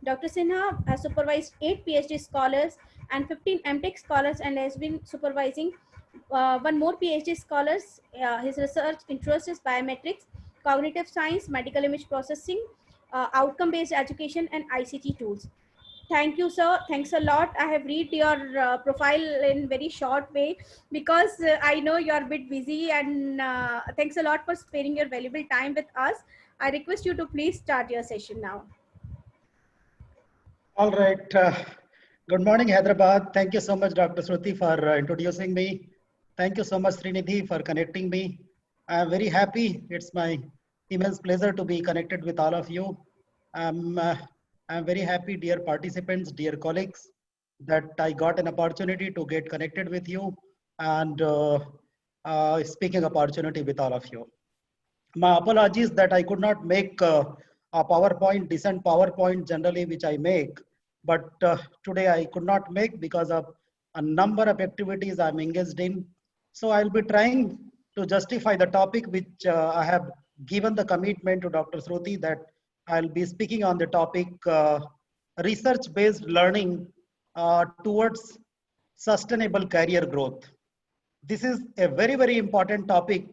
Dr. Sinha has supervised 8 PhD scholars and 15 MTech scholars and has been supervising one more PhD scholars. His research interest is biometrics, cognitive science, medical image processing, outcome-based education, and ICT tools. Thank you, sir. Thanks a lot. I have read your profile in very short way because I know you are a bit busy, and thanks a lot for sparing your valuable time with us. I request you to please start your session now. All right. Good morning, Hyderabad. Thank you so much, Dr. Shruti, for introducing me. Thank you so much, Srinidhi, for connecting me. I'm very happy. It's my immense pleasure to be connected with all of you. I'm very happy, dear participants, dear colleagues, that I got an opportunity to get connected with you and speaking opportunity with all of you. My apologies that I could not make a PowerPoint, decent PowerPoint generally, which I make. But today I could not make because of a number of activities I'm engaged in. So I'll be trying to justify the topic which I have given the commitment to Dr. Shruti that I'll be speaking on the topic research-based learning towards sustainable career growth. This is a very, very important topic.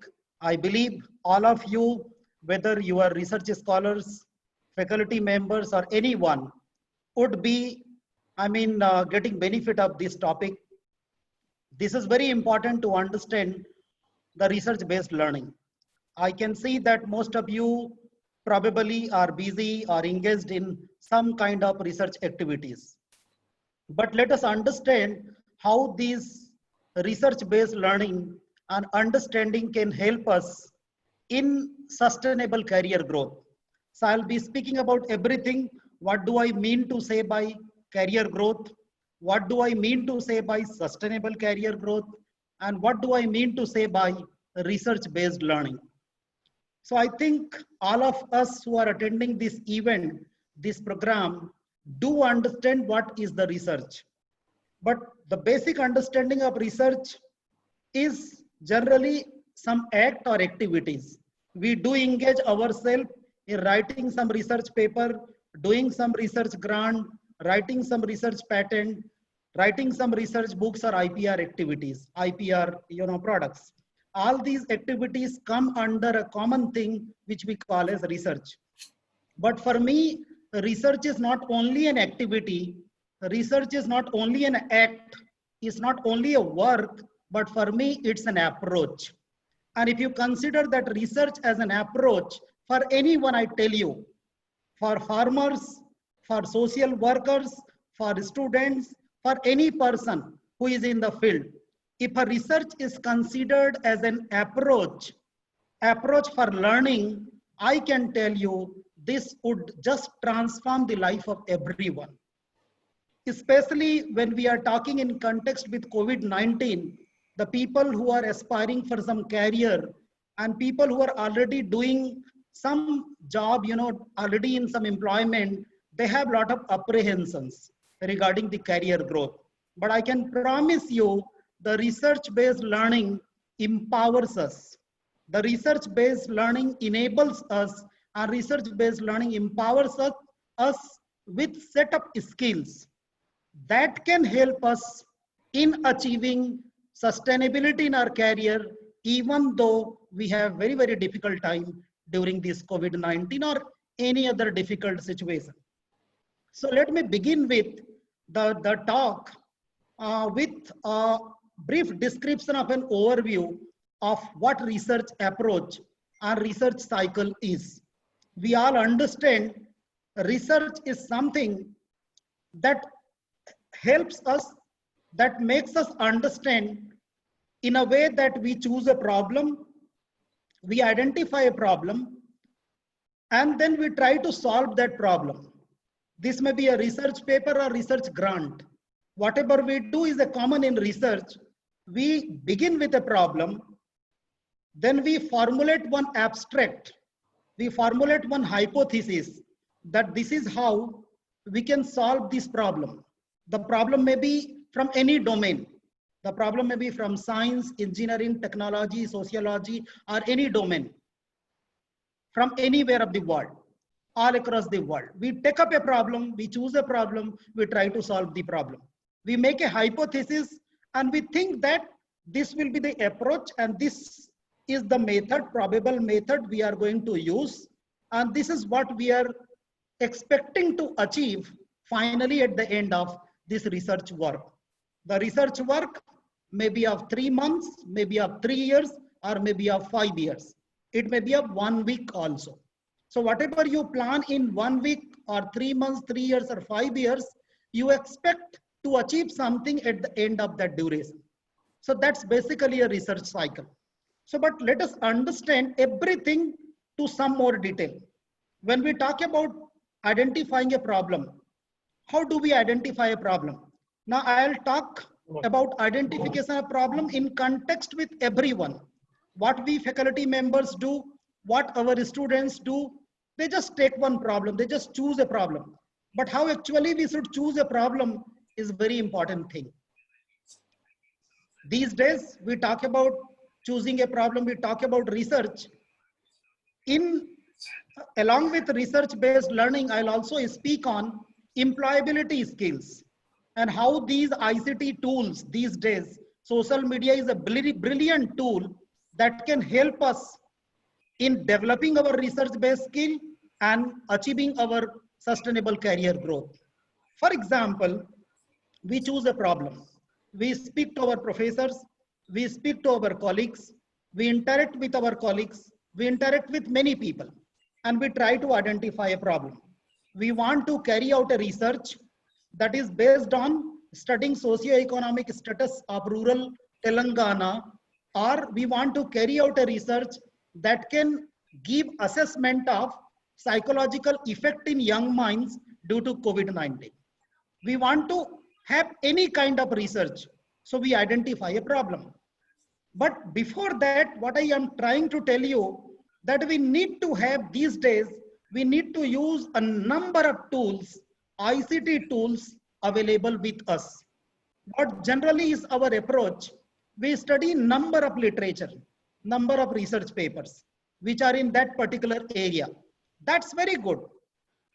I believe all of you, whether you are research scholars, faculty members, or anyone, would be, getting benefit of this topic. This is very important to understand the research-based learning. I can see that most of you probably are busy or engaged in some kind of research activities. But let us understand how these research-based learning and understanding can help us in sustainable career growth. So I'll be speaking about everything. What do I mean to say by career growth? What do I mean to say by sustainable career growth? And what do I mean to say by research-based learning? So I think all of us who are attending this event, this program, do understand what is the research. But the basic understanding of research is generally some act or activities. We do engage ourselves in writing some research paper, doing some research grant, writing some research patent, writing some research books or IPR activities, IPR products. All these activities come under a common thing which we call as research. But for me, research is not only an activity, research is not only an act, it's not only a work, but for me, it's an approach. And if you consider that research as an approach, for anyone, I tell you, for farmers, for social workers, for students, for any person who is in the field, if a research is considered as an approach for learning, I can tell you this would just transform the life of everyone. Especially when we are talking in context with COVID-19, the people who are aspiring for some career and people who are already doing some job, already in some employment, they have a lot of apprehensions regarding the career growth. But I can promise you, the research-based learning empowers us. The research-based learning enables us, and research-based learning empowers us with set of skills that can help us in achieving sustainability in our career, even though we have very, very difficult time during this COVID-19 or any other difficult situation. So let me begin with the talk with a brief description of an overview of what research approach and research cycle is. We all understand research is something that helps us, that makes us understand in a way that we choose a problem, we identify a problem, and then we try to solve that problem. This may be a research paper or research grant. Whatever we do is a common in research. We begin with a problem, then we formulate one abstract, we formulate one hypothesis that this is how we can solve this problem. The problem may be from any domain. The problem may be from science, engineering, technology, sociology, or any domain from anywhere of the world. all across the world. We take up a problem, we choose a problem, we try to solve the problem. We make a hypothesis and we think that this will be the approach and this is the method, probable method we are going to use. And this is what we are expecting to achieve finally at the end of this research work. The research work may be of 3 months, maybe of 3 years, or maybe of 5 years. It may be of 1 week also. So whatever you plan in 1 week or 3 months, 3 years or 5 years, you expect to achieve something at the end of that duration. So that's basically a research cycle. So, but let us understand everything to some more detail. When we talk about identifying a problem, how do we identify a problem? Now I'll talk about identification of problem in context with everyone. What we faculty members do, what our students do, they just take one problem, they just choose a problem. But how actually we should choose a problem is a very important thing. These days, we talk about choosing a problem, we talk about research. Along with research-based learning, I'll also speak on employability skills and how these ICT tools these days, social media is a brilliant tool that can help us in developing our research-based skill and achieving our sustainable career growth. For example, we choose a problem. We speak to our professors, we speak to our colleagues, we interact with our colleagues, we interact with many people, and we try to identify a problem. We want to carry out a research that is based on studying socio-economic status of rural Telangana, or we want to carry out a research that can give assessment of psychological effect in young minds due to COVID-19. We want to have any kind of research, so we identify a problem. But before that, what I am trying to tell you, that we need to have these days, we need to use a number of tools, ICT tools available with us. What generally is our approach? We study number of literature, number of research papers, which are in that particular area. That's very good.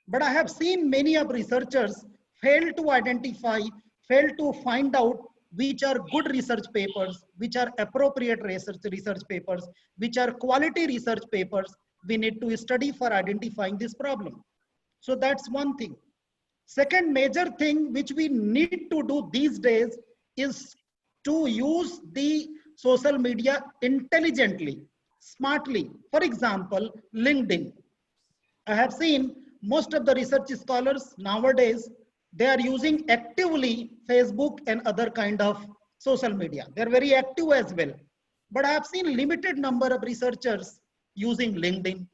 But I have seen many of researchers fail to identify, fail to find out which are good research papers, which are appropriate research papers, which are quality research papers we need to study for identifying this problem. So that's one thing. Second major thing which we need to do these days is to use the social media intelligently, smartly. For example, LinkedIn. I have seen most of the research scholars nowadays, they are using actively Facebook and other kind of social media. They're very active as well. But I have seen limited number of researchers using LinkedIn.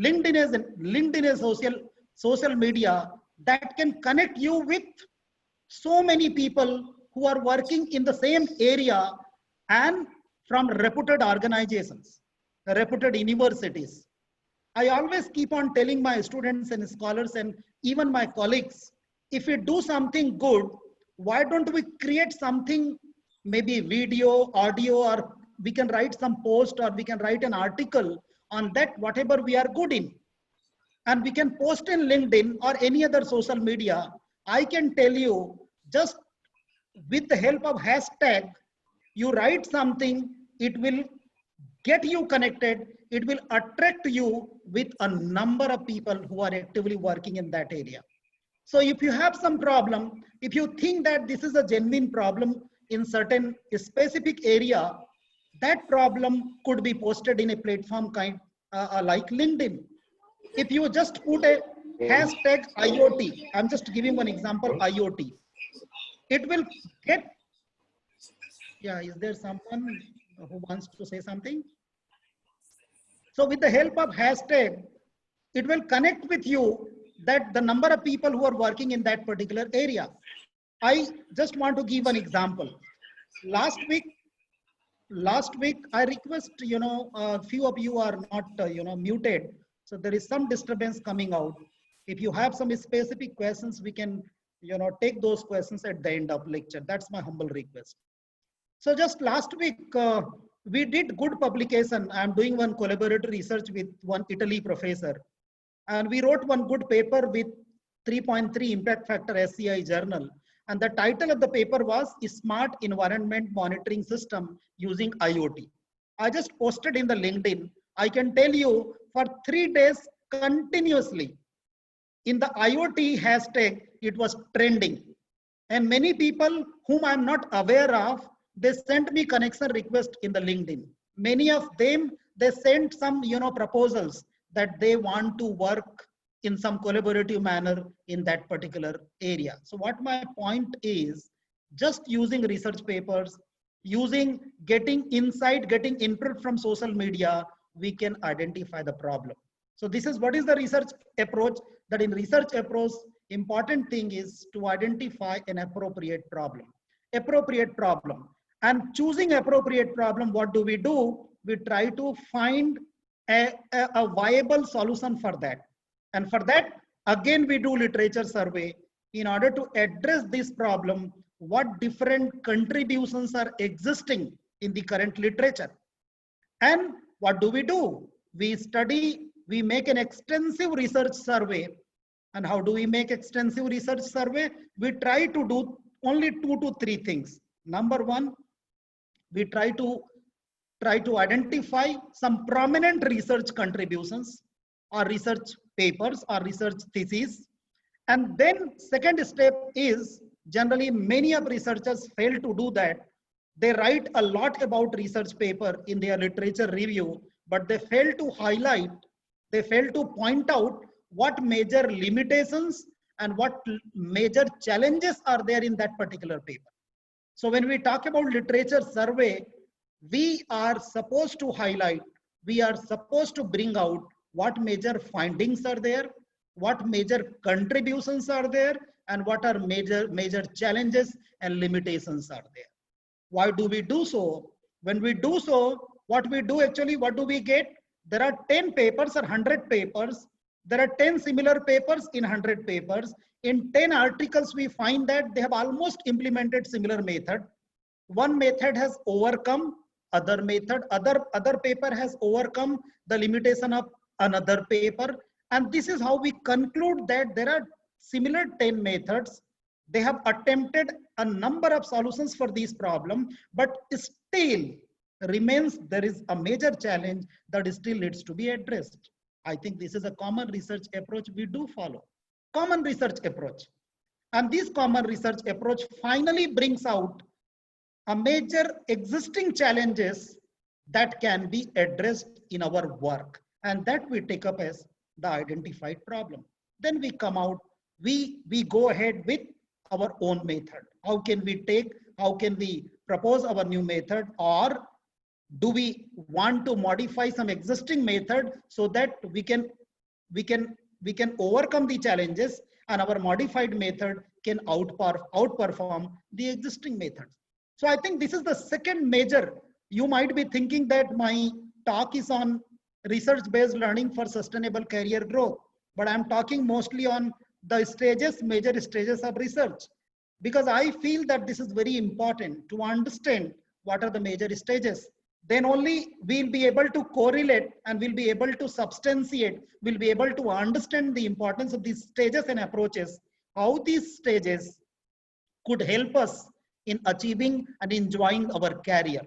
LinkedIn is social media that can connect you with so many people who are working in the same area and from reputed organizations, reputed universities. I always keep on telling my students and scholars and even my colleagues, if we do something good, why don't we create something, maybe video, audio, or we can write some post or we can write an article on that, whatever we are good in. And we can post in LinkedIn or any other social media. I can tell you, just with the help of hashtag, you write something, it will get you connected, it will attract you with a number of people who are actively working in that area. So if you have some problem, if you think that this is a genuine problem in certain specific area, that problem could be posted in a platform like LinkedIn. If you just put a hashtag IoT, I'm just giving one example, IoT, it will get, yeah, is there someone who wants to say something? So with the help of hashtag, it will connect with you that the number of people who are working in that particular area. I just want to give an example. Last week, I request, a few of you are not, muted. So there is some disturbance coming out. If you have some specific questions, we can, take those questions at the end of lecture. That's my humble request. So just last week, we did good publication. I'm doing one collaborative research with one Italy professor. And we wrote one good paper with 3.3 impact factor SCI journal. And the title of the paper was Smart Environment Monitoring System Using IoT. I just posted in the LinkedIn. I can tell you for 3 days continuously in the IoT hashtag, it was trending. And many people whom I'm not aware of, they sent me connection request in the LinkedIn. Many of them, they sent some, proposals that they want to work in some collaborative manner in that particular area. So what my point is, just using research papers, getting insight, getting input from social media, we can identify the problem. So this is what is the research approach. That in research approach, important thing is to identify an appropriate problem. And choosing appropriate problem, what do? We try to find a viable solution for that. And for that, again, we do literature survey in order to address this problem, what different contributions are existing in the current literature. And what do? We study, we make an extensive research survey. And how do we make extensive research survey? We try to do only 2 to 3 things. Number one, we try to identify some prominent research contributions or research papers or research theses. And then second step is, generally many of researchers fail to do that. They write a lot about research paper in their literature review, but they fail to highlight, they fail to point out what major limitations and what major challenges are there in that particular paper. So when we talk about literature survey, we are supposed to highlight, we are supposed to bring out what major findings are there, what major contributions are there, and what are major challenges and limitations are there. Why do we do so? When we do so, what we do actually, what do we get? There are 10 papers or 100 papers. There are 10 similar papers in 100 papers. In 10 articles, we find that they have almost implemented similar method. One method has overcome other method, other paper has overcome the limitation of another paper. And this is how we conclude that there are similar 10 methods. They have attempted a number of solutions for this problem, but still remains, there is a major challenge that still needs to be addressed. I think this is a common research approach we do follow. Common research approach. And this common research approach finally brings out a major existing challenges that can be addressed in our work. And that we take up as the identified problem. Then we come out, we go ahead with our own method. How can we propose our new method, or do we want to modify some existing method so that we can overcome the challenges and our modified method can outperform the existing methods. So I think this is the second major. You might be thinking that my talk is on research-based learning for sustainable career growth, but I'm talking mostly on the major stages of research, because I feel that this is very important to understand what are the major stages. Then only we'll be able to correlate and we'll be able to substantiate, we'll be able to understand the importance of these stages and approaches, how these stages could help us in achieving and enjoying our career.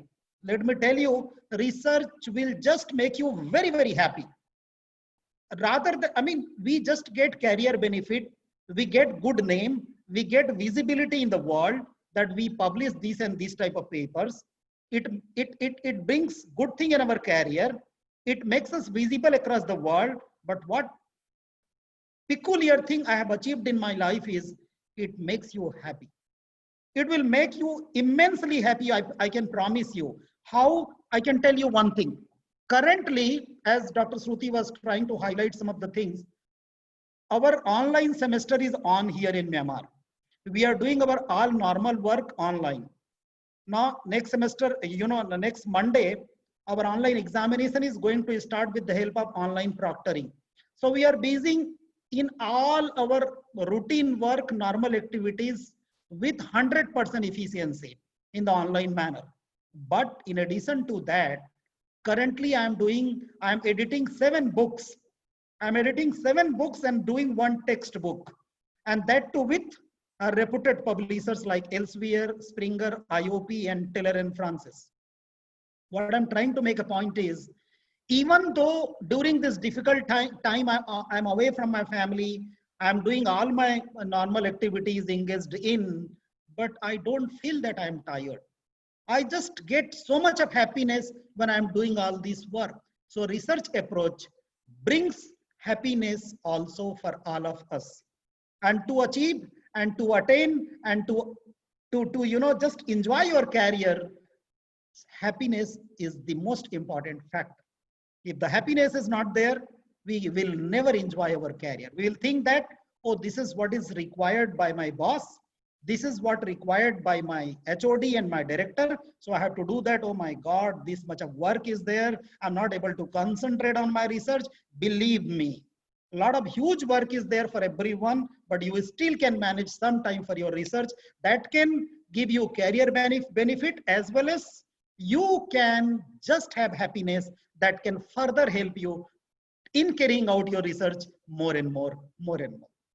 Let me tell you, research will just make you very, very happy. Rather than, we just get career benefit, we get good name, we get visibility in the world that we publish these and these type of papers. It brings good thing in our career. It makes us visible across the world. But what peculiar thing I have achieved in my life is it makes you happy. It will make you immensely happy. I can promise you. How? I can tell you one thing. Currently, as Dr. Shruti was trying to highlight some of the things, our online semester is on here in Myanmar. We are doing our all normal work online. Now, next semester, the next Monday, our online examination is going to start with the help of online proctoring. So we are busy in all our routine work, normal activities with 100% efficiency in the online manner. But in addition to that, currently I am editing 7 books I'm editing 7 books and doing 1 textbook. And that too with reputed publishers like Elsevier, Springer, IOP, and Taylor and Francis. What I'm trying to make a point is, even though during this difficult time I'm away from my family, I'm doing all my normal activities engaged in, but I don't feel that I'm tired. I just get so much of happiness when I'm doing all this work. So research approach brings happiness also for all of us. And to achieve and to attain and to just enjoy your career, happiness is the most important factor. If the happiness is not there, we will never enjoy our career. We will think that, oh, this is what is required by my boss. This is what required by my HOD and my director. So I have to do that. Oh my God, this much of work is there. I'm not able to concentrate on my research. Believe me, a lot of huge work is there for everyone, but you still can manage some time for your research. That can give you career benefit, as well as you can just have happiness that can further help you in carrying out your research more and more.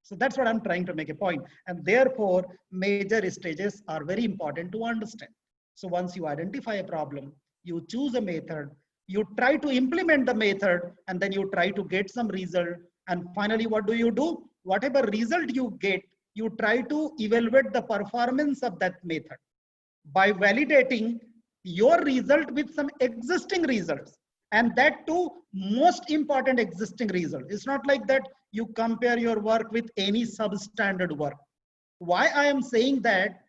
So that's what I'm trying to make a point. And therefore, major stages are very important to understand. So once you identify a problem, you choose a method, you try to implement the method, and then you try to get some result. And finally, what do? Whatever result you get, you try to evaluate the performance of that method by validating your result with some existing results. And that too, most important existing result. It's not like that you compare your work with any substandard work. Why I am saying that?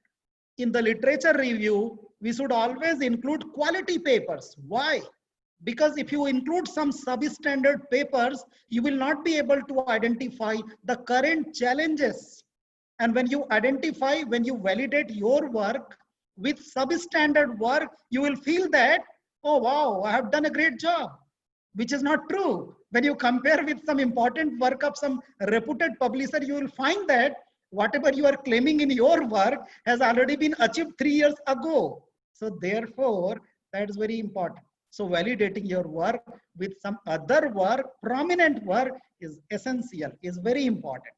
In the literature review, we should always include quality papers. Why? Because if you include some substandard papers, you will not be able to identify the current challenges. And when you identify, when you validate your work with substandard work, you will feel that, oh wow, I have done a great job, which is not true. When you compare with some important work of some reputed publisher, you will find that whatever you are claiming in your work has already been achieved 3 years ago. So therefore, that is very important. So validating your work with some other work, prominent work, is essential, is very important.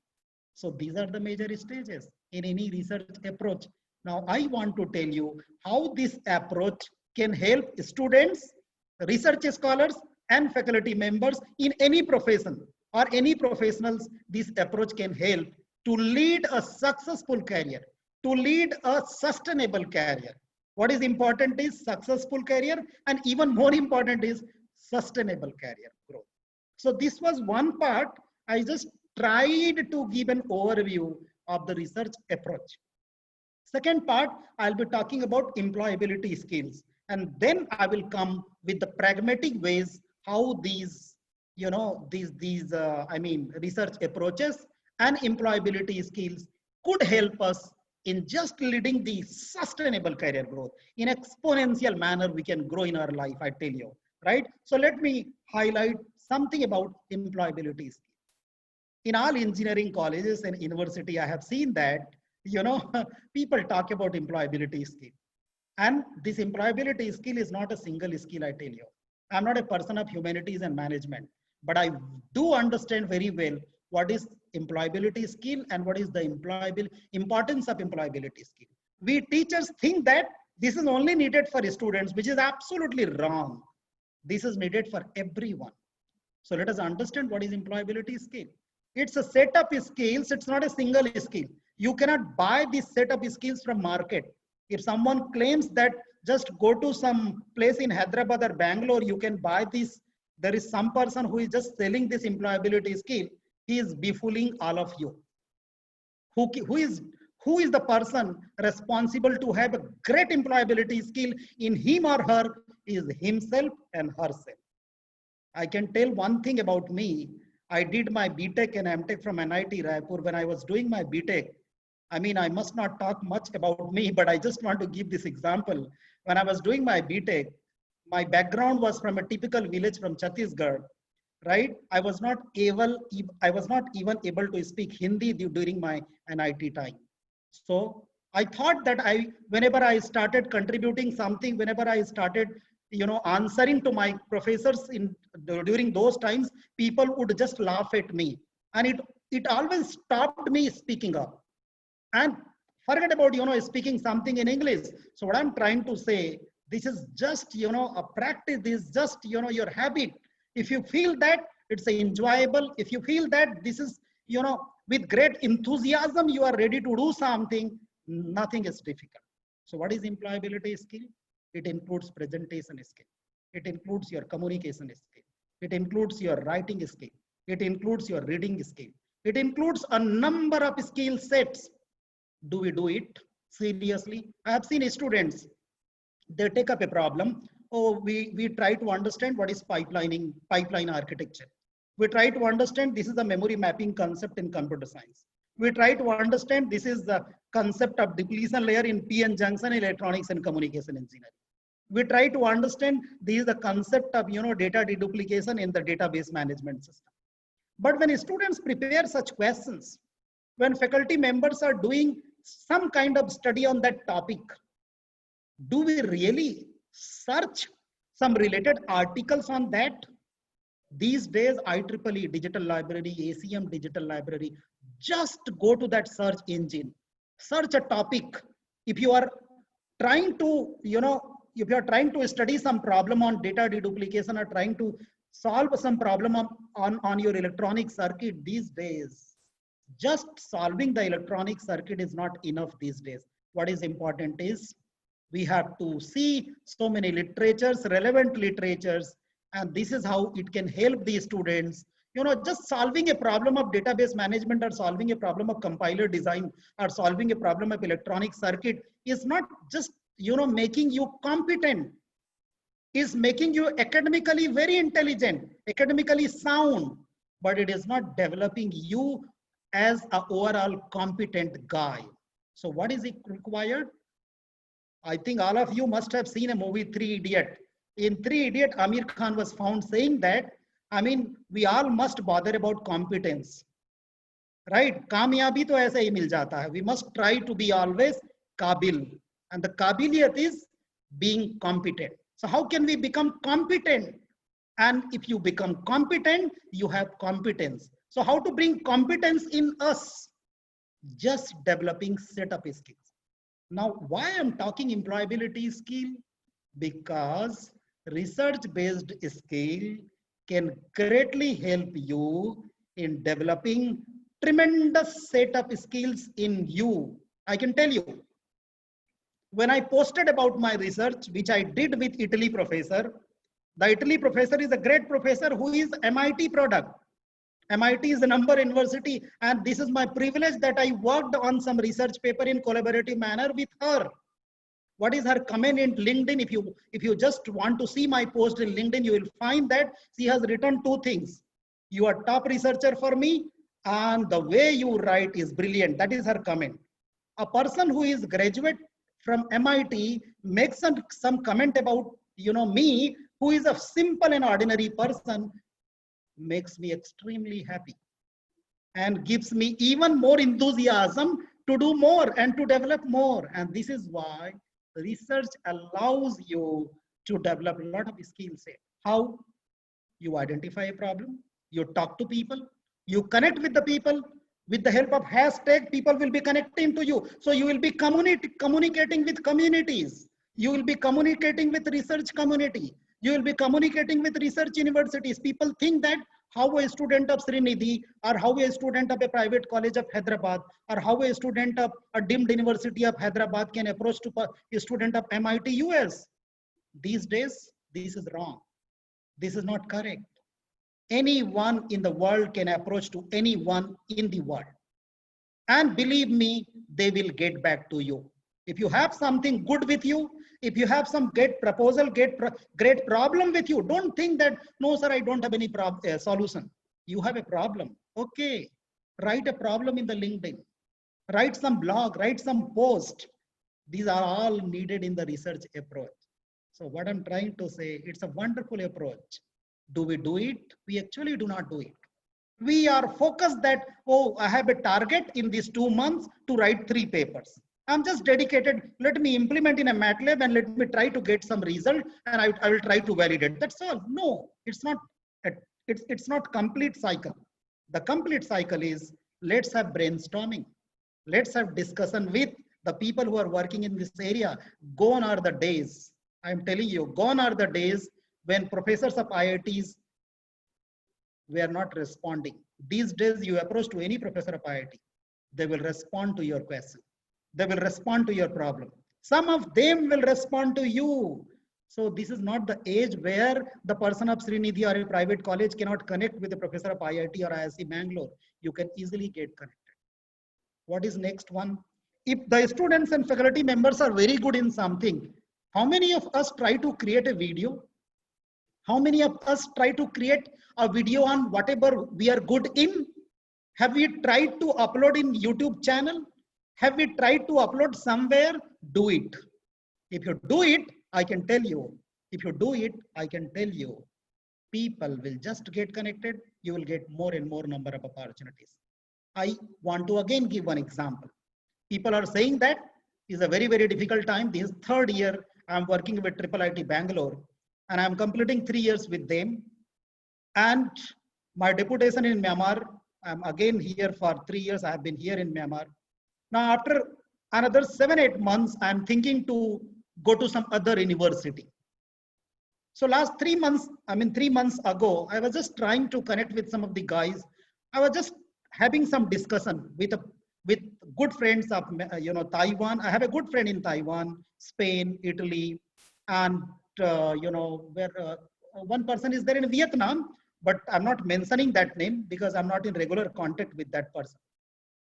So these are the major stages in any research approach. Now I want to tell you how this approach can help students, research scholars, and faculty members in any profession or any professionals. This approach can help to lead a successful career, to lead a sustainable career. What is important is successful career, and even more important is sustainable career growth. So this was one part. I just tried to give an overview of the research approach. Second part, I'll be talking about employability skills, and then I will come with the pragmatic ways how these, research approaches and employability skills could help us in just leading the sustainable career growth. In exponential manner, we can grow in our life, I tell you, right? So let me highlight something about employability skills. In all engineering colleges and university, I have seen that, people talk about employability skill. And this employability skill is not a single skill, I tell you. I'm not a person of humanities and management, but I do understand very well what is employability skill and what is the importance of employability skill. We teachers think that this is only needed for students, which is absolutely wrong. This is needed for everyone. So let us understand what is employability skill. It's a set of skills. It's not a single skill. You cannot buy this set of skills from market. If someone claims that just go to some place in Hyderabad or Bangalore, you can buy this. There is some person who is just selling this employability skill. He is befooling all of you. Who is the person responsible to have a great employability skill in him or her is himself and herself. I can tell one thing about me. I did my BTech and MTech from NIT Raipur. When I was doing my BTech, I must not talk much about me, but I just want to give this example. When I was doing my BTech, my background was from a typical village from Chhattisgarh, right? I was not even able to speak Hindi during my NIT time. So I thought that whenever I started contributing something, whenever I started, answering to my professors during those times, people would just laugh at me. And it always stopped me speaking up. And forget about, speaking something in English. So what I'm trying to say, this is just, a practice. This is just, your habit. If you feel that it's enjoyable, if you feel that this is, with great enthusiasm, you are ready to do something, nothing is difficult. So what is employability skill? It includes presentation skill. It includes your communication skill. It includes your writing skill. It includes your reading skill. It includes a number of skill sets. Do we do it seriously? I have seen students, they take up a problem. Oh, we try to understand what is pipeline architecture. We try to understand this is the memory mapping concept in computer science. We try to understand this is the concept of depletion layer in PN junction electronics and communication engineering. We try to understand this is the concept of data deduplication in the database management system. But when students prepare such questions, when faculty members are doing some kind of study on that topic, do we really search some related articles on that? These days, IEEE Digital Library, ACM Digital Library, just go to that search engine, search a topic. If you are trying to, if you are trying to study some problem on data deduplication or trying to solve some problem on your electronic circuit these days, just solving the electronic circuit is not enough these days. What is important is we have to see so many literatures, relevant literatures, and this is how it can help the students. Just solving a problem of database management or solving a problem of compiler design or solving a problem of electronic circuit is not just, making you competent, is making you academically very intelligent, academically sound, but it is not developing you as an overall competent guy. So what is it required? I think all of you must have seen a movie, Three Idiot. In Three Idiot, Amir Khan was found saying that, we all must bother about competence, right? Kamyabi to aise hi mil jata hai. We must try to be always kabil. And the kabiliyat is being competent. So how can we become competent? And if you become competent, you have competence. So how to bring competence in us? Just developing setup skills. Now, why I'm talking employability skill? Because research-based skill can greatly help you in developing tremendous set of skills in you. I can tell you, when I posted about my research, which I did with Italy professor, the Italy professor is a great professor who is MIT product. MIT is the number university, and this is my privilege that I worked on some research paper in collaborative manner with her. What is her comment in LinkedIn? If you just want to see my post in LinkedIn, you will find that she has written two things. You are top researcher for me, and the way you write is brilliant. That is her comment. A person who is graduate from MIT makes some comment about me, who is a simple and ordinary person, makes me extremely happy and gives me even more enthusiasm to do more and to develop more. And this is why research allows you to develop a lot of skill set. How? You identify a problem, you talk to people, you connect with the people. With the help of hashtag, people will be connecting to you. So you will be communicating with communities. You will be communicating with research community. You will be communicating with research universities. People think that how a student of Srinidhi or how a student of a private college of Hyderabad or how a student of a deemed university of Hyderabad can approach to a student of MIT US. These days, this is wrong. This is not correct. Anyone in the world can approach to anyone in the world. And believe me, they will get back to you. If you have something good with you, if you have some great proposal, great problem with you, don't think that, no, sir, I don't have any solution. You have a problem. Okay, write a problem in the LinkedIn. Write some blog, write some post. These are all needed in the research approach. So what I'm trying to say, it's a wonderful approach. Do we do it? We actually do not do it. We are focused that, oh, I have a target in these 2 months to write 3 papers. I'm just dedicated. Let me implement in a MATLAB and let me try to get some result, and I will try to validate. That's all. No, it's not. It's not complete cycle. The complete cycle is, let's have brainstorming. Let's have discussion with the people who are working in this area. Gone are the days. I'm telling you, gone are the days when professors of IITs were not responding. These days, you approach to any professor of IIT, they will respond to your question. They will respond to your problem. Some of them will respond to you. So this is not the age where the person of Srinidhi or a private college cannot connect with the professor of IIT or IISc Bangalore. You can easily get connected. What is next one? If the students and faculty members are very good in something, how many of us try to create a video? How many of us try to create a video on whatever we are good in? Have we tried to upload in YouTube channel? Have we tried to upload somewhere? Do it. If you do it, I can tell you. If you do it, I can tell you. People will just get connected. You will get more and more number of opportunities. I want to again give one example. People are saying that is a very, very difficult time. This is third year I'm working with IIIT Bangalore, and I'm completing 3 years with them. And my deputation in Myanmar, I'm again here for 3 years. I have been here in Myanmar. Now, after another 7-8 months, I'm thinking to go to some other university. So last 3 months, 3 months ago, I was just trying to connect with some of the guys. I was just having some discussion with good friends of Taiwan. I have a good friend in Taiwan, Spain, Italy, and where one person is there in Vietnam, but I'm not mentioning that name because I'm not in regular contact with that person.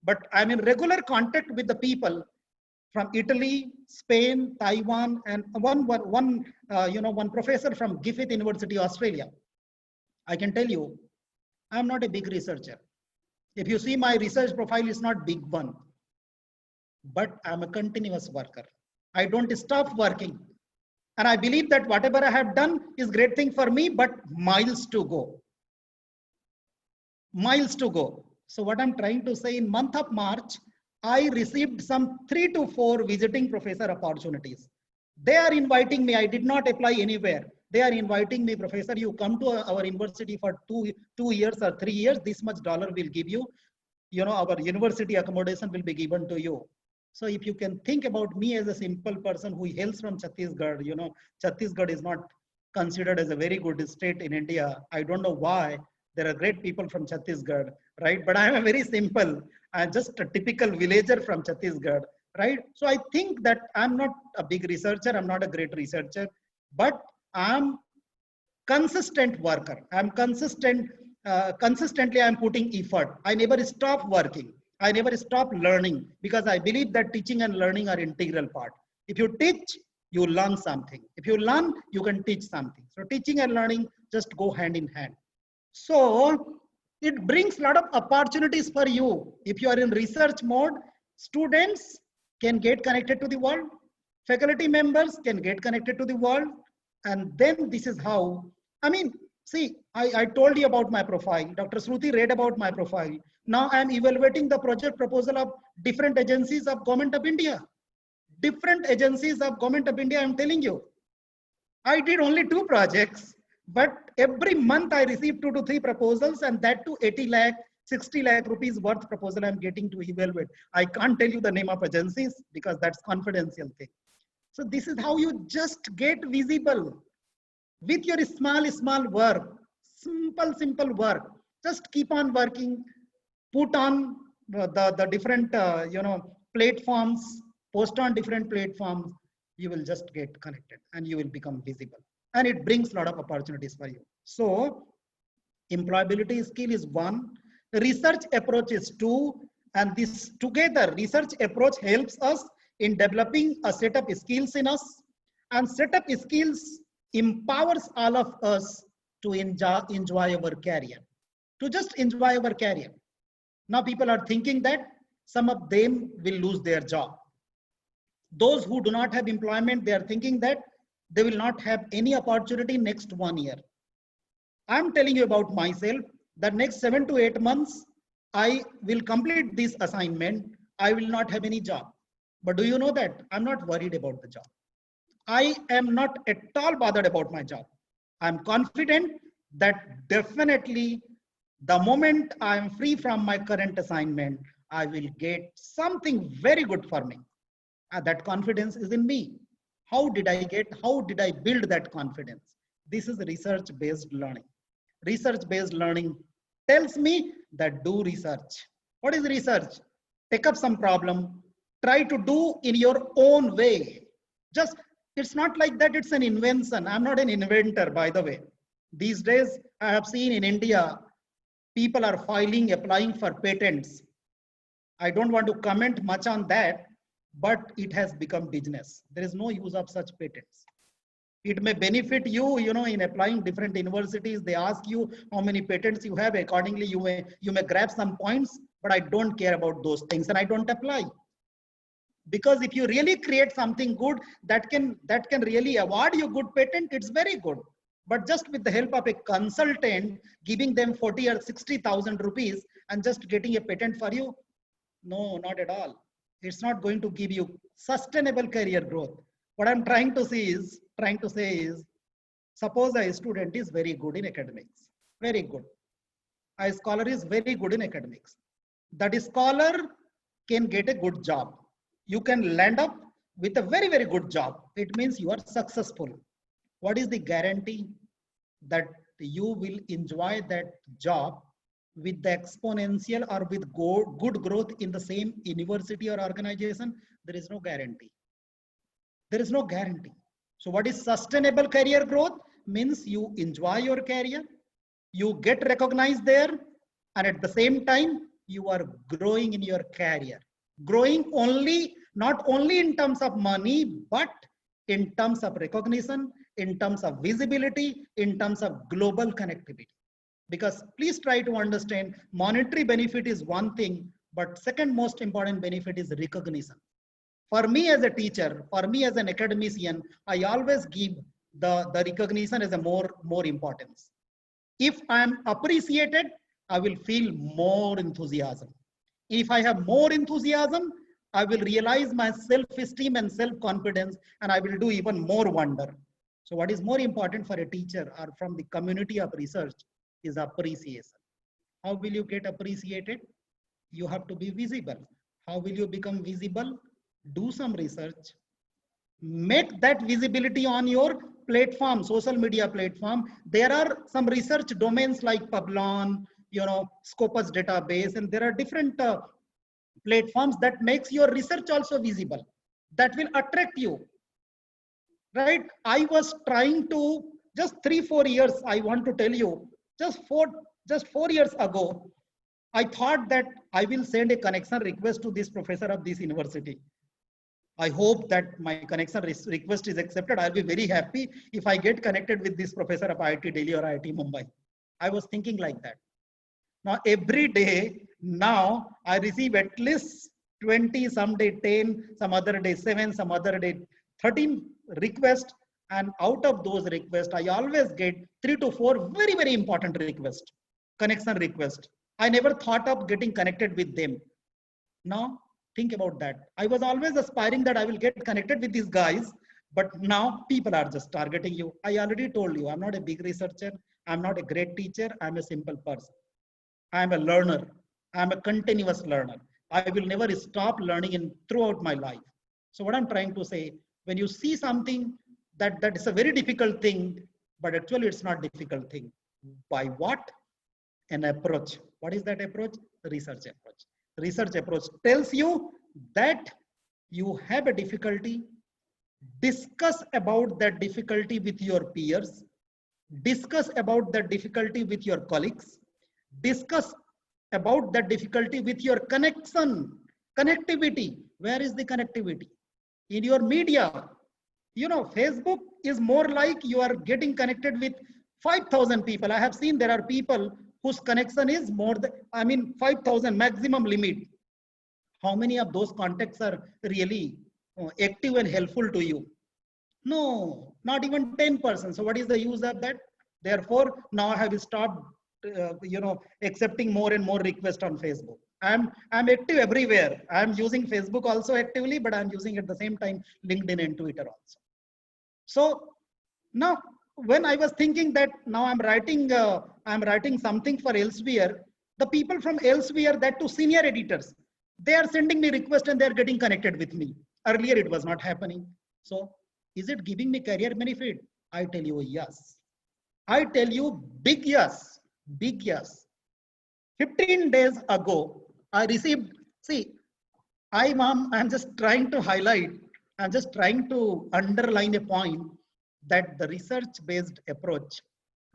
But I'm in regular contact with the people from Italy, Spain, Taiwan, and one professor from Griffith University, Australia. I can tell you, I'm not a big researcher. If you see my research profile, is not big one, but I'm a continuous worker. I don't stop working. And I believe that whatever I have done is great thing for me, but miles to go. Miles to go. So what I'm trying to say, in month of March, I received some 3 to 4 visiting professor opportunities. They are inviting me. I did not apply anywhere. They are inviting me, professor, you come to our university for 2 years or 3 years, this much dollar will give you, our university accommodation will be given to you. So if you can think about me as a simple person who hails from Chhattisgarh, Chhattisgarh is not considered as a very good state in India. I don't know why. There are great people from Chhattisgarh, right? But I am a very simple, I'm just a typical villager from Chhattisgarh, right? So I think that I'm not a big researcher. I'm not a great researcher, but I'm consistent worker. I'm consistent. Consistently, I'm putting effort. I never stop working. I never stop learning because I believe that teaching and learning are integral part. If you teach, you learn something. If you learn, you can teach something. So teaching and learning just go hand in hand. So it brings a lot of opportunities for you. If you are in research mode, students can get connected to the world. Faculty members can get connected to the world. And then this is how, see, I told you about my profile. Dr. Shruti read about my profile. Now I'm evaluating the project proposal of different agencies of Government of India. Different agencies of Government of India, I'm telling you. I did only 2 projects, but every month I receive 2 to 3 proposals, and that to 80 lakh, 60 lakh rupees worth proposal I'm getting to evaluate. I can't tell you the name of agencies because that's confidential thing. So this is how you just get visible with your small work, simple work. Just keep on working, put on the different, platforms, post on different platforms, you will just get connected and you will become visible. And it brings a lot of opportunities for you. So employability skill is 1, research approach is 2, and this together, research approach helps us in developing a set of skills in us, and set of skills empowers all of us to enjoy our career, to just enjoy our career. Now people are thinking that some of them will lose their job. Those who do not have employment, they are thinking that they will not have any opportunity next 1 year. I'm telling you about myself that next 7 to 8 months, I will complete this assignment. I will not have any job. But do you know that I'm not worried about the job? I am not at all bothered about my job. I'm confident that definitely the moment I am free from my current assignment, I will get something very good for me. That confidence is in me. How did I build that confidence? This is research-based learning. Research-based learning tells me that do research. What is research? Take up some problem, try to do in your own way. Just, it's not like that it's an invention. I'm not an inventor, by the way. These days, I have seen in India, people are applying for patents. I don't want to comment much on that, but it has become business. There is no use of such patents. It may benefit you, in applying different universities. They ask you how many patents you have. Accordingly, you may grab some points, but I don't care about those things and I don't apply. Because if you really create something good that can really award you good patent, it's very good. But just with the help of a consultant, giving them 40 or 60,000 rupees and just getting a patent for you, no, not at all. It's not going to give you sustainable career growth. What I'm trying to say is, suppose a student is very good in academics, very good. A scholar is very good in academics. That scholar can get a good job. You can land up with a very, very good job. It means you are successful. What is the guarantee that you will enjoy that job with the exponential or with good growth in the same university or organization? There is no guarantee. There is no guarantee. So what is sustainable career growth? Means you enjoy your career, you get recognized there, and at the same time, you are growing in your career. Growing not only in terms of money, but in terms of recognition, in terms of visibility, in terms of global connectivity. Because please try to understand, monetary benefit is one thing, but second most important benefit is recognition. For me as a teacher, for me as an academician, I always give the recognition as a more importance. If I am appreciated, I will feel more enthusiasm. If I have more enthusiasm, I will realize my self-esteem and self-confidence, and I will do even more wonder. So what is more important for a teacher or from the community of research is appreciation. How will you get appreciated? You have to be visible. How will you become visible? Do some research. Make that visibility on your platform, social media platform. There are some research domains like Publon, Scopus database, and there are different platforms that makes your research also visible. That will attract you, right? I was trying to, just 3-4 years, I want to tell you, just 4 years ago, I thought that I will send a connection request to this professor of this university. I hope that my connection request is accepted. I'll be very happy if I get connected with this professor of IIT Delhi or IIT Mumbai. I was thinking like that. Now, every day, now I receive at least 20, some day 10, some other day 7, some other day 13 requests. And out of those requests, I always get 3 to 4 very, very important requests, connection requests. I never thought of getting connected with them. Now, think about that. I was always aspiring that I will get connected with these guys, but now people are just targeting you. I already told you, I'm not a big researcher. I'm not a great teacher. I'm a simple person. I'm a learner. I'm a continuous learner. I will never stop learning throughout my life. So what I'm trying to say, when you see something that is a very difficult thing, but actually it's not difficult thing. By what? An approach. What is that approach? The research approach. Research approach tells you that you have a difficulty. Discuss about that difficulty with your peers. Discuss about that difficulty with your colleagues. Discuss about that difficulty with your connectivity. Where is the connectivity? In your media. Facebook is more like you are getting connected with 5,000 people. I have seen there are people whose connection is more than, 5,000 maximum limit. How many of those contacts are really active and helpful to you? No, not even 10%. So what is the use of that? Therefore, now I have stopped, accepting more and more requests on Facebook. I'm active everywhere. I'm using Facebook also actively, but I'm using at the same time LinkedIn and Twitter also. So now, when I was thinking that now I'm writing something for Elsevier, the people from Elsevier, that to senior editors, they are sending me requests and they are getting connected with me. Earlier, it was not happening. So, is it giving me career benefit? I tell you yes. I tell you big yes, big yes. 15 days ago, I received. See, I'm just trying to highlight. I'm just trying to underline a point that the research-based approach,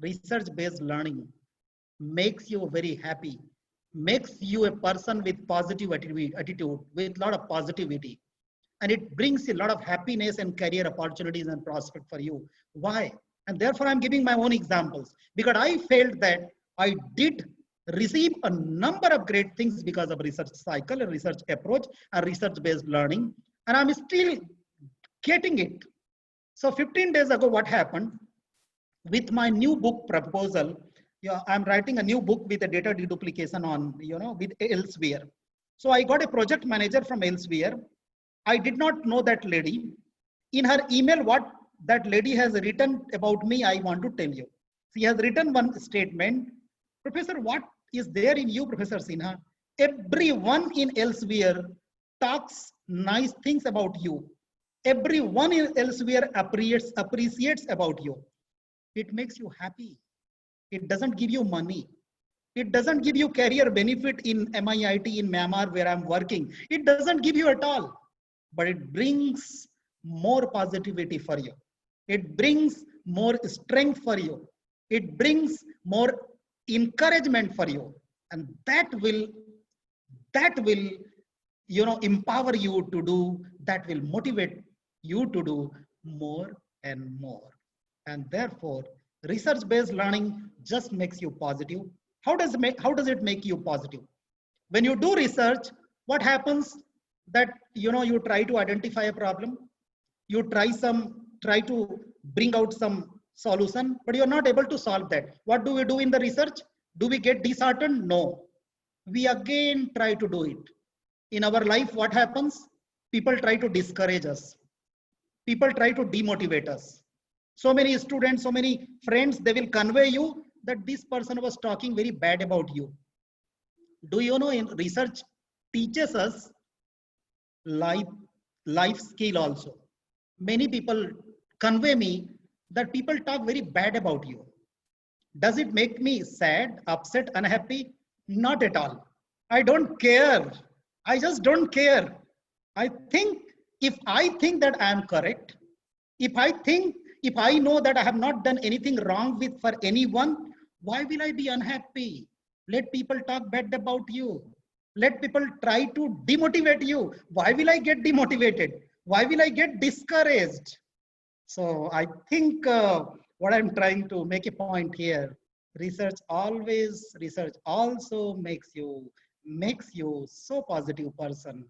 research-based learning makes you very happy, makes you a person with positive attitude, with a lot of positivity. And it brings a lot of happiness and career opportunities and prospect for you. Why? And therefore, I'm giving my own examples because I felt that I did receive a number of great things because of research cycle and research approach and research-based learning. And I'm still getting it. So 15 days ago, what happened with my new book proposal? Yeah, I'm writing a new book with a data deduplication on, with Elsevier. So I got a project manager from Elsevier. I did not know that lady. In her email, what that lady has written about me, I want to tell you. She has written one statement. Professor, what is there in you, Professor Sinha? Everyone in Elsevier talks nice things about you. Everyone in Elsevier appreciates about you. It makes you happy. It doesn't give you money. It doesn't give you career benefit in MIIT in Myanmar where I'm working. It doesn't give you at all. But it brings more positivity for you. It brings more strength for you. It brings more encouragement for you. And that will empower you to do, that will motivate you to do more and more. And therefore, research-based learning just makes you positive. How does it make you positive? When you do research, what happens that you try to identify a problem, you try to bring out some solution, but you're not able to solve that. What do we do in the research? Do we get disheartened? No. We again try to do it. In our life, what happens? People try to discourage us. People try to demotivate us. So many students, so many friends, they will convey you that this person was talking very bad about you. Do you know, in research teaches us life skill also. Many people convey me that people talk very bad about you. Does it make me sad, upset, unhappy? Not at all. I don't care. I just don't care. If I think that I am correct, if I know that I have not done anything wrong for anyone, why will I be unhappy? Let people talk bad about you. Let people try to demotivate you. Why will I get demotivated? Why will I get discouraged? So I think what I'm trying to make a point here, research also makes you so positive person,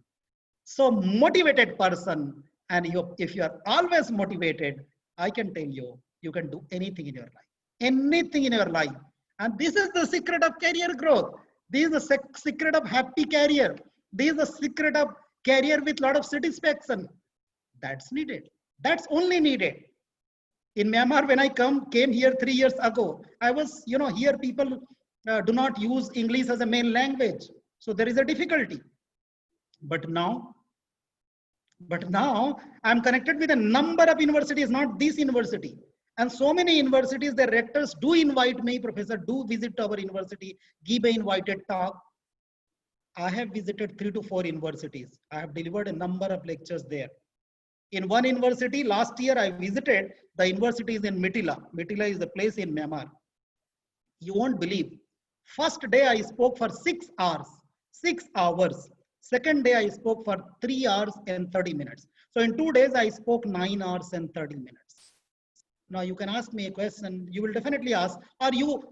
so motivated person. And if you are always motivated, I can tell you, you can do anything in your life, anything in your life. And this is the secret of career growth. This is the secret of happy career. This is the secret of career with a lot of satisfaction. That's needed. That's only needed. In Myanmar, when I came here 3 years ago, I was, here people do not use English as a main language. So there is a difficulty. But now I'm connected with a number of universities, not this university. And so many universities, their rectors do invite me, Professor, do visit our university, give an invited talk. I have visited 3 to 4 universities. I have delivered a number of lectures there. In one university, last year I visited, the university is in Mitila. Mitila is the place in Myanmar. You won't believe. First day I spoke for 6 hours. 6 hours. Second day I spoke for 3 hours and 30 minutes. So in 2 days I spoke 9 hours and 30 minutes. Now you can ask me a question. You will definitely ask,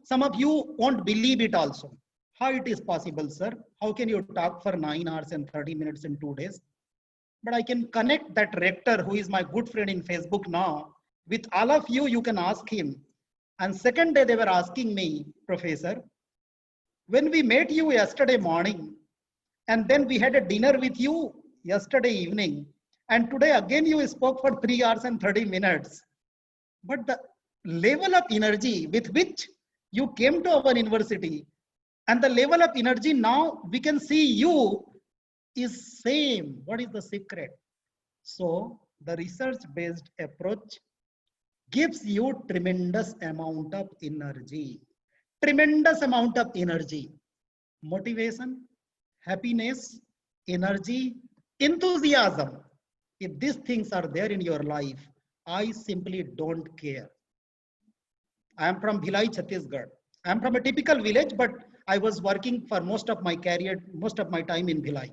some of you won't believe it also. How it is possible, sir? How can you talk for 9 hours and 30 minutes in 2 days? But I can connect that rector who is my good friend in Facebook now. With all of you, you can ask him. And second day they were asking me, Professor, when we met you yesterday morning, And then we had a dinner with you yesterday evening. And today again you spoke for 3 hours and 30 minutes. But the level of energy with which you came to our university and the level of energy now we can see you is same. What is the secret? So the research-based approach gives you tremendous amount of energy, motivation, happiness, energy, enthusiasm. If these things are there in your life, I simply don't care. I am from Bhilai, Chhattisgarh. I am from a typical village, but I was working for most of my career, most of my time in Bhilai.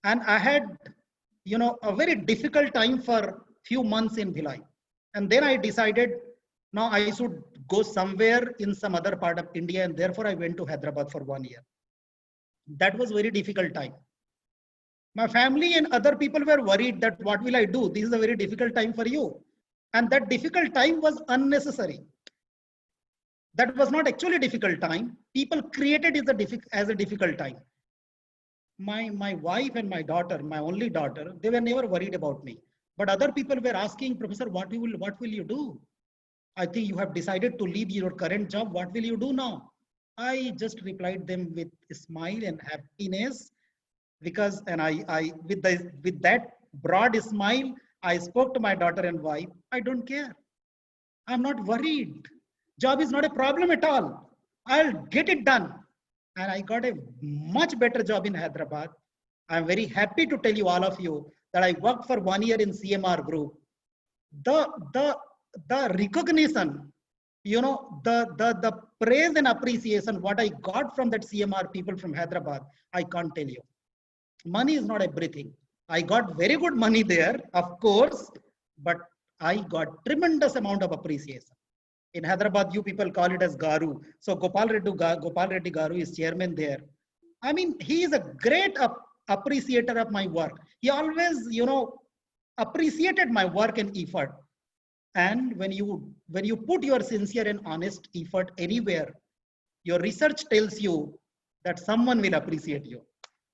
And I had, a very difficult time for few months in Bhilai. And then I decided, now I should go somewhere in some other part of India. And therefore I went to Hyderabad for 1 year. That was very difficult time. My family and other people were worried that what will I do? This is a very difficult time for you. And that difficult time was unnecessary. That was not actually a difficult time. People created it as a difficult time. My wife and my daughter, my only daughter, they were never worried about me. But other people were asking, Professor, what will you do? I think you have decided to leave your current job. What will you do now? I just replied them with a smile and happiness, because with that broad smile, I spoke to my daughter and wife. I don't care. I'm not worried. Job is not a problem at all. I'll get it done. And I got a much better job in Hyderabad. I'm very happy to tell you, all of you, that I worked for 1 year in CMR Group. The recognition, the praise and appreciation, what I got from that CMR people from Hyderabad, I can't tell you. Money is not everything. I got very good money there, of course, but I got tremendous amount of appreciation. In Hyderabad, you people call it as Garu. So Gopal Reddy Garu is chairman there. I mean, he is a great appreciator of my work. He always, appreciated my work and effort. And when you put your sincere and honest effort anywhere, your research tells you that someone will appreciate you.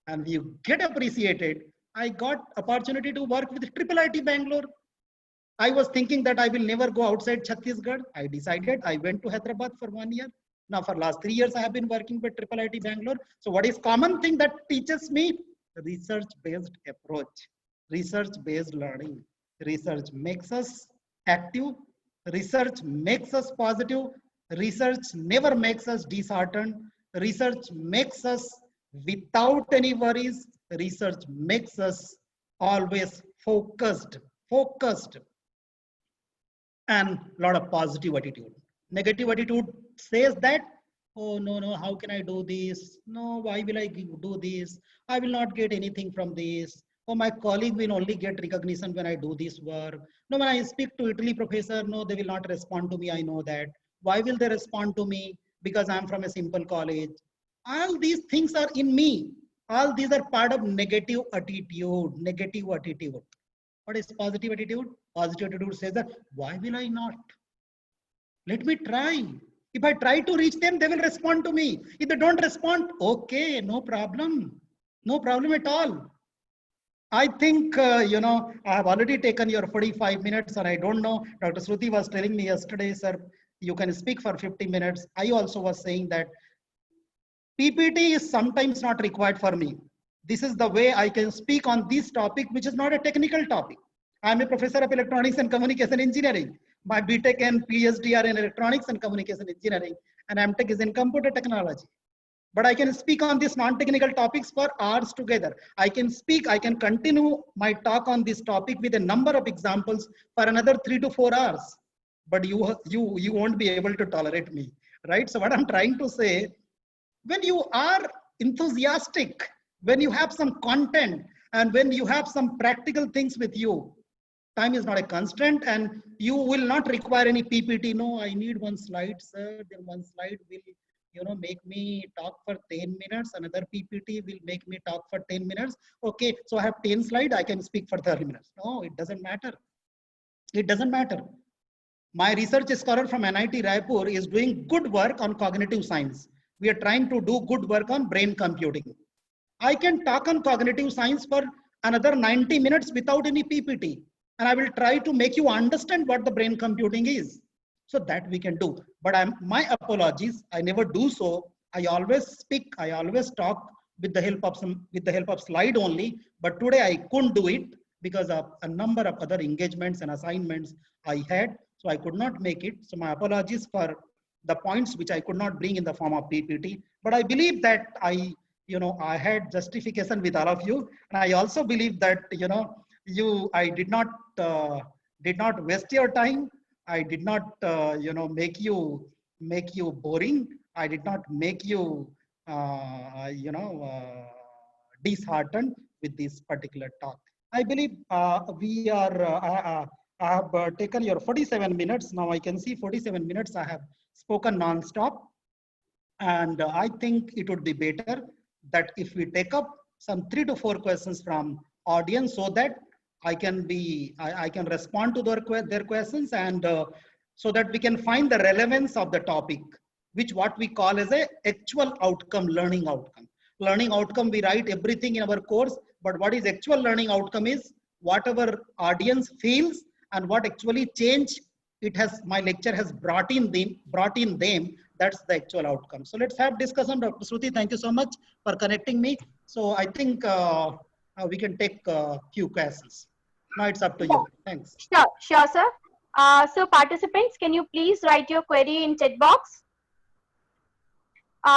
And you get appreciated. I got opportunity to work with IIIT Bangalore. I was thinking that I will never go outside Chhattisgarh. I decided I went to Hyderabad for 1 year. Now for last 3 years, I have been working with IIIT Bangalore. So what is common thing that teaches me? Research-based approach, research-based learning. Research makes us active. Research makes us positive. Research never makes us disheartened. Research makes us without any worries. Research makes us always focused. And a lot of positive attitude. Negative attitude says that, oh, no, how can I do this? No, why will I do this? I will not get anything from this. Oh, my colleague will only get recognition when I do this work. No, when I speak to Italy professor, no, they will not respond to me. I know that. Why will they respond to me? Because I'm from a simple college. All these things are in me. All these are part of negative attitude. What is positive attitude? Positive attitude says that, why will I not? Let me try. If I try to reach them, they will respond to me. If they don't respond, okay, no problem. No problem at all. I think, I have already taken your 45 minutes and I don't know, Dr. Shruti was telling me yesterday, sir, you can speak for 50 minutes. I also was saying that PPT is sometimes not required for me. This is the way I can speak on this topic, which is not a technical topic. I'm a professor of electronics and communication engineering. My BTech and PhD are in electronics and communication engineering, and MTech is in computer technology. But I can speak on these non-technical topics for hours together. I can continue my talk on this topic with a number of examples for another 3 to 4 hours. But you won't be able to tolerate me, right? So what I'm trying to say, when you are enthusiastic, when you have some content, and when you have some practical things with you, time is not a constraint, and you will not require any PPT. No, I need one slide, sir. Then one slide will, make me talk for 10 minutes. Another PPT will make me talk for 10 minutes. Okay, so I have 10 slides. I can speak for 30 minutes. No, it doesn't matter. It doesn't matter. My research scholar from NIT Raipur is doing good work on cognitive science. We are trying to do good work on brain computing. I can talk on cognitive science for another 90 minutes without any PPT. And I will try to make you understand what the brain computing is. So that we can do. But my apologies, I never do so. I always speak, I always talk with the help of slide only. But today I couldn't do it because of a number of other engagements and assignments I had. So I could not make it. So my apologies for the points which I could not bring in the form of PPT. But I believe that I had justification with all of you. And I also believe that, I did not waste your time. I did not, make you boring. I did not make you, disheartened with this particular talk. I believe I have taken your 47 minutes. Now I can see 47 minutes I have spoken non-stop. And I think it would be better that if we take up some 3 to 4 questions from audience so that I can respond to their questions, and so that we can find the relevance of the topic, which what we call as a actual outcome, learning outcome. Learning outcome, we write everything in our course, but what is actual learning outcome is whatever audience feels and what actually change my lecture has brought in them. That's the actual outcome. So let's have discussion. Dr. Shruti, thank you so much for connecting me. So I think we can take a few questions. Now it's up to you. Thanks. Sure, sir. So participants, can you please write your query in chat box?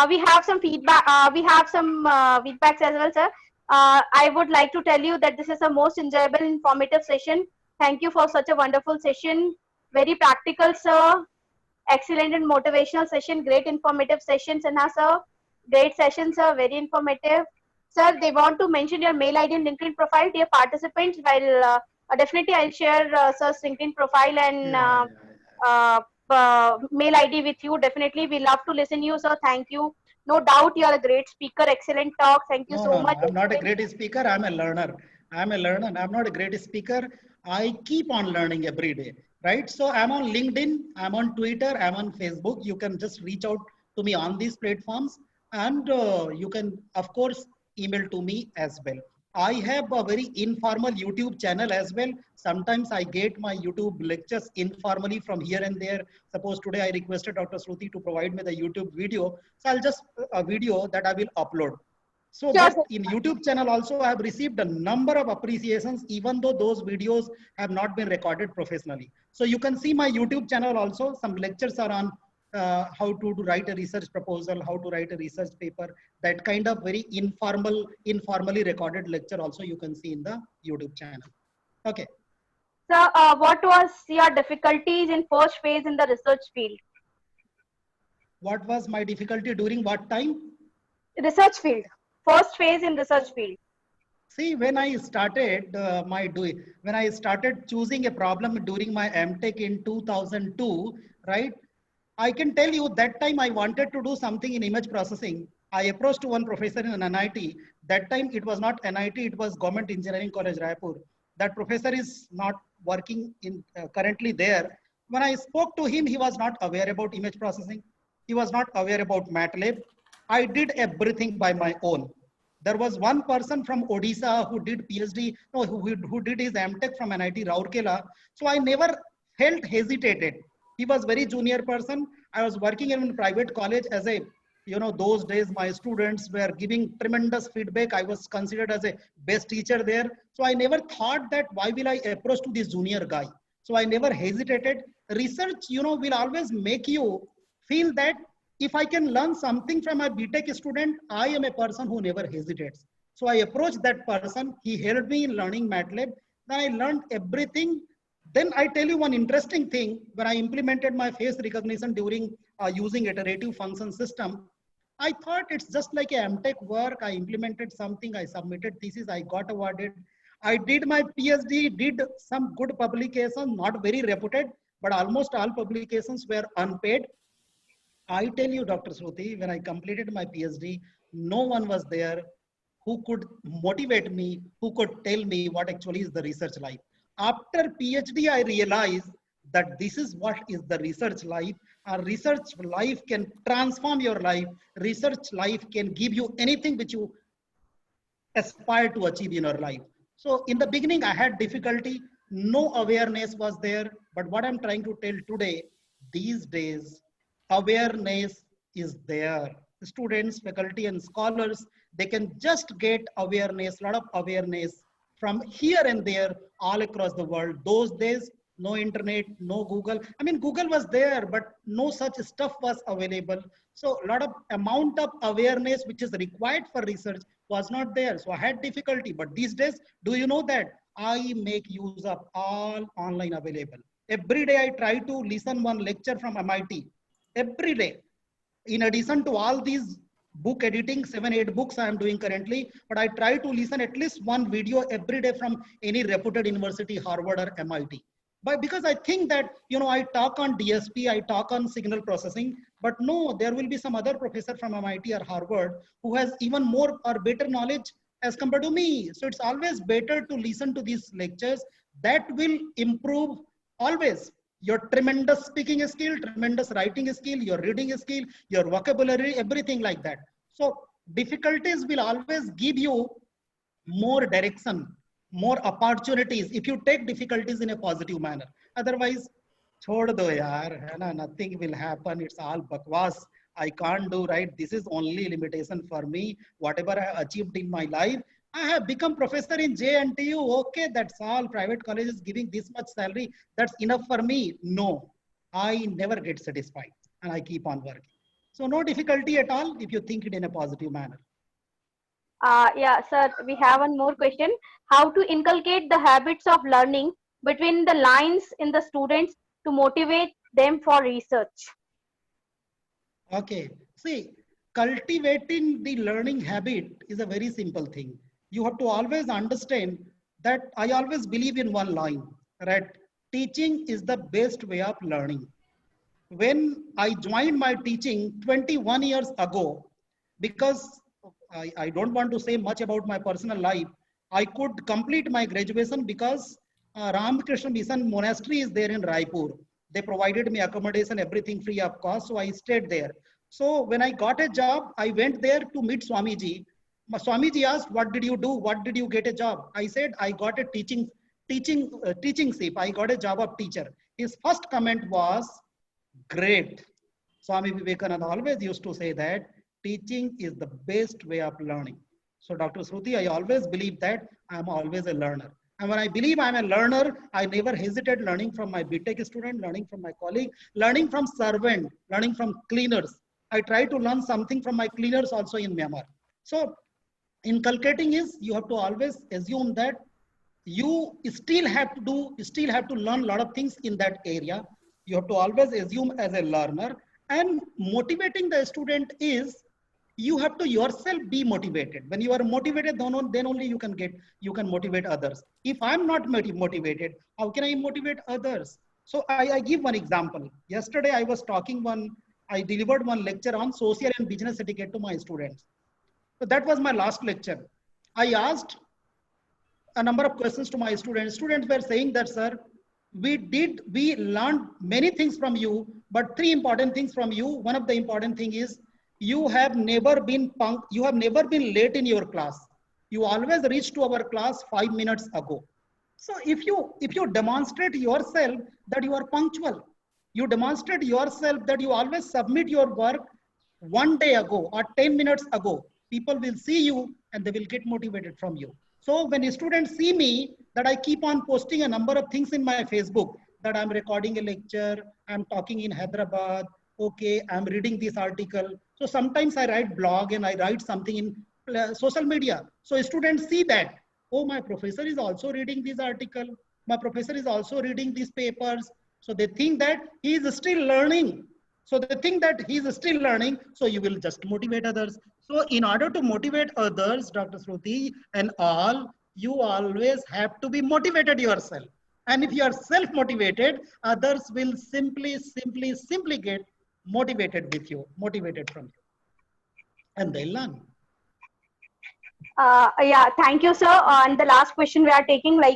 We have some feedback. Feedbacks as well, sir. I would like to tell you that this is a most enjoyable, informative session. Thank you for such a wonderful session. Very practical, sir. Excellent and motivational session. Great informative session, Sinha, sir. Great session, sir. Very informative. Sir, they want to mention your mail ID and LinkedIn profile, dear participants. While definitely I'll share sir's LinkedIn profile and mail ID with you. Definitely, we love to listen to you, sir. Thank you. No doubt you are a great speaker. Excellent talk. Thank you so much. I'm not a great speaker. I'm a learner. I'm not a great speaker. I keep on learning every day, right? So I'm on LinkedIn, I'm on Twitter, I'm on Facebook. You can just reach out to me on these platforms, and you can, of course, email to me as well. I have a very informal YouTube channel as well. Sometimes I get my YouTube lectures informally from here and there. Suppose today I requested Dr. Shruti to provide me the YouTube video. So I'll just a video that I will upload. So but in YouTube channel also I have received a number of appreciations, even though those videos have not been recorded professionally. So you can see my YouTube channel also. Some lectures are on how to write a research proposal, how to write a research paper, that kind of very informally recorded lecture also you can see in the YouTube channel. Okay. So what was your difficulties in first phase in the research field? What was my difficulty during what time? Research field. First phase in research field. See, when I started when I started choosing a problem during my MTech in 2002, right? I can tell you that time I wanted to do something in image processing. I approached one professor in an NIT. That time it was not NIT, it was Government Engineering College, Raipur. That professor is not working in currently there. When I spoke to him, he was not aware about image processing. He was not aware about MATLAB. I did everything by my own. There was one person from Odisha who did PhD, no, who did his MTech from NIT Rourkela. So I never felt hesitated. He was very junior person. I was working in a private college as a, those days my students were giving tremendous feedback. I was considered as a best teacher there. So I never thought that why will I approach to this junior guy? So I never hesitated. Research, will always make you feel that if I can learn something from a BTech student, I am a person who never hesitates. So I approached that person. He helped me in learning MATLAB. Then I learned everything. Then I tell you one interesting thing. When I implemented my face recognition during using iterative function system, I thought it's just like a MTech work. I implemented something, I submitted thesis, I got awarded. I did my PhD, did some good publication, not very reputed, but almost all publications were unpaid. I tell you, Dr. Shruti, when I completed my PhD, no one was there who could motivate me, who could tell me what actually is the research life. After PhD, I realized that this is what is the research life. A research life can transform your life. Research life can give you anything which you aspire to achieve in your life. So in the beginning, I had difficulty. No awareness was there. But what I'm trying to tell today, these days, awareness is there. Students, faculty, and scholars, they can just get awareness, lot of awareness from here and there all across the world. Those days, no internet, no Google. I mean, Google was there, but no such stuff was available. So a lot of amount of awareness which is required for research was not there. So I had difficulty. But these days, do you know that I make use of all online available? Every day I try to listen one lecture from MIT. Every day. In addition to all these book editing, 7-8 books I am doing currently, but I try to listen at least one video every day from any reputed university, Harvard or MIT. But because I think that, you know, I talk on DSP, I talk on signal processing, but no, there will be some other professor from MIT or Harvard who has even more or better knowledge as compared to me. So it's always better to listen to these lectures. That will improve always your tremendous speaking skill, tremendous writing skill, your reading skill, your vocabulary, everything like that. So difficulties will always give you more direction, more opportunities if you take difficulties in a positive manner. Otherwise, chhod do yaar, hai na, nothing will happen. It's all bakwas. I can't do right. This is only limitation for me. Whatever I achieved in my life, I have become professor in JNTU. Okay, that's all. Private college is giving this much salary. That's enough for me. No, I never get satisfied and I keep on working. So no difficulty at all if you think it in a positive manner. Yeah, sir, we have one more question. How to inculcate the habits of learning between the lines in the students to motivate them for research? Okay, see, cultivating the learning habit is a very simple thing. You have to always understand that I always believe in one line, right? Teaching is the best way of learning. When I joined my teaching 21 years ago, because I don't want to say much about my personal life, I could complete my graduation because Ramakrishna Mission Monastery is there in Raipur. They provided me accommodation, everything free of cost, so I stayed there. So when I got a job, I went there to meet Swamiji. Swamiji asked, "What did you do? What did you get a job?" I said, "I got a teachingship. I got a job of teacher." His first comment was, "Great." Swami Vivekananda always used to say that teaching is the best way of learning. So Dr. Shruti, I always believe that I am always a learner. And when I believe I'm a learner, I never hesitate learning from my BTech student, learning from my colleague, learning from servant, learning from cleaners. I try to learn something from my cleaners also in Myanmar. So inculcating is you have to always assume that you still have to learn a lot of things in that area. You have to always assume as a learner, and motivating the student is you have to yourself be motivated. When you are motivated, then only you can motivate others. If I'm not motivated, how can I motivate others? So I give one example. Yesterday I delivered one lecture on social and business etiquette to my students. So that was my last lecture. I asked a number of questions to my students. Students were saying that, "Sir, we learned many things from you, but three important things from you. One of the important thing is you have never been late in your class. You always reach to our class 5 minutes ago." So if you demonstrate yourself that you are punctual, you demonstrate yourself that you always submit your work 1 day ago or 10 minutes ago, people will see you and they will get motivated from you. So when students see me that I keep on posting a number of things in my Facebook, that I'm recording a lecture, I'm talking in Hyderabad, okay, I'm reading this article. So sometimes I write blog and I write something in social media. So students see that, oh, my professor is also reading this article. My professor is also reading these papers. So they think that he is still learning. So they think that he is still learning. So you will just motivate others. So in order to motivate others, Dr. Shruti and all, you always have to be motivated yourself. And if you are self-motivated, others will simply get motivated with you, motivated from you. And they learn. Yeah, thank you, sir. And the last question we are taking, like,